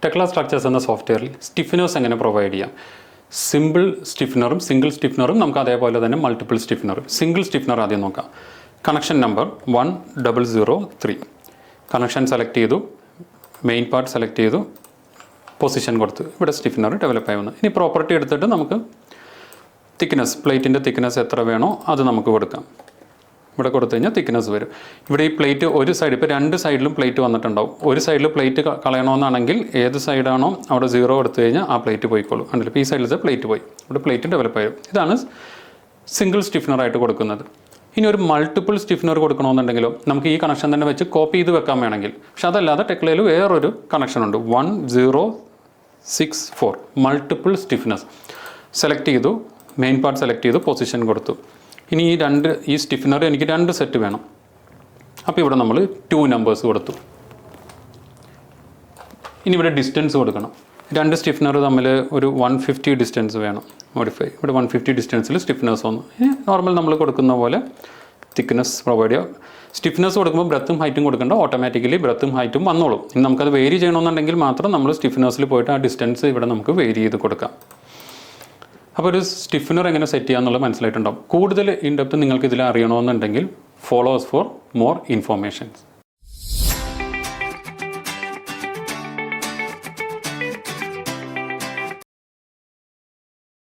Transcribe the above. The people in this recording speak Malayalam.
ടെക്ല സ്ട്രക്ചേഴ്സ് എന്ന സോഫ്റ്റ്വെയറിൽ സ്റ്റിഫനേഴ്സ് എങ്ങനെ പ്രൊവൈഡ് ചെയ്യാം. സിമ്പിൾ സ്റ്റിഫനറും സിംഗിൾ സ്റ്റിഫനറും നമുക്ക് അതേപോലെ തന്നെ മൾട്ടിപ്പിൾ സ്റ്റിഫനറും. സിംഗിൾ സ്റ്റിഫനർ ആദ്യം നോക്കാം. Connection number 1003. കണക്ഷൻ സെലക്ട് ചെയ്തു, മെയിൻ പാർട്ട് സെലക്ട് ചെയ്തു, പൊസിഷൻ കൊടുത്തു. ഇവിടെ സ്റ്റിഫനർ ഡെവലപ്പ് ആയി വന്നു. ഇനി പ്രോപ്പർട്ടി എടുത്തിട്ട് നമുക്ക് തിക്നെസ്, പ്ലേറ്റിൻ്റെ തിക്നെസ് എത്ര വേണോ അത് നമുക്ക് കൊടുക്കാം. ഇവിടെ കൊടുത്തു കഴിഞ്ഞാൽ തിക്നെസ് വരും. ഇവിടെ ഈ പ്ലേറ്റ് ഒരു സൈഡ്, ഇപ്പോൾ രണ്ട് സൈഡിലും പ്ലേറ്റ് വന്നിട്ടുണ്ടാവും. ഒരു സൈഡിൽ പ്ലേറ്റ് കളയണമെന്നാണെങ്കിൽ ഏത് സൈഡാണോ അവിടെ 0 എടുത്തു കഴിഞ്ഞാൽ ആ പ്ലേറ്റ് പോയിക്കോളും. കണ്ടില്ല, ഇപ്പോൾ ഈ സൈഡിലത്തെ പ്ലേറ്റ് പോയി, ഇവിടെ പ്ലേറ്റ് ഡെവലപ്പ് ആയി. ഇതാണ് സിംഗിൾ സ്റ്റിഫനറായിട്ട് കൊടുക്കുന്നത്. ഇനി ഒരു മൾട്ടിപ്പിൾ സ്റ്റിഫനർ കൊടുക്കണമെന്നുണ്ടെങ്കിലോ നമുക്ക് ഈ കണക്ഷൻ തന്നെ വെച്ച് കോപ്പി ചെയ്ത് വെക്കാൻ വേണമെങ്കിൽ. പക്ഷെ അതല്ലാതെ ടെക്ലയിൽ വേറൊരു കണക്ഷൻ ഉണ്ട്, 1064 മൾട്ടിപ്പിൾ സ്റ്റിഫ്നസ്. സെലക്ട് ചെയ്തു, മെയിൻ പാർട്ട് സെലക്ട് ചെയ്തു, പൊസിഷൻ കൊടുത്തു. ഇനി ഈ സ്റ്റിഫനർ എനിക്ക് 2 സെറ്റ് വേണം. അപ്പോൾ ഇവിടെ നമ്മൾ 2 നമ്പേഴ്സ് കൊടുത്തു. ഇനി ഇവിടെ ഡിസ്റ്റൻസ് കൊടുക്കണം. 2 സ്റ്റിഫനർ തമ്മിൽ ഒരു 150 ഡിസ്റ്റൻസ് വേണം. മോഡിഫൈ, ഇവിടെ 150 ഡിസ്റ്റൻസിൽ സ്റ്റിഫ്നെസ് വന്നു. ഇനി നോർമൽ നമ്മൾ കൊടുക്കുന്ന പോലെ തിക്നെസ് പ്രൊവൈഡ് ചെയ്യുക. സ്റ്റിഫ്നെസ് കൊടുക്കുമ്പോൾ ബ്രെത്തും ഹൈറ്റും കൊടുക്കേണ്ട, ഓട്ടോമാറ്റിക്കലി ബ്രെത്തും ഹൈറ്റും വന്നോളും. ഇനി നമുക്കത് വേരി ചെയ്യണമെന്നുണ്ടെങ്കിൽ മാത്രം നമ്മൾ സ്റ്റിഫ്നെസ്സിൽ പോയിട്ട് ആ ഡിസ്റ്റൻസ് ഇവിടെ നമുക്ക് വേരി ചെയ്ത് കൊടുക്കാം. അപ്പോൾ ഒരു സ്റ്റിഫനർ എങ്ങനെ സെറ്റ് ചെയ്യാന്നുള്ളത് മനസ്സിലായിട്ടുണ്ടാവും. കൂടുതൽ ഇൻ ഡെപ്ത് നിങ്ങൾക്ക് ഇതിൽ അറിയണമെന്നുണ്ടെങ്കിൽ follow us for more informations.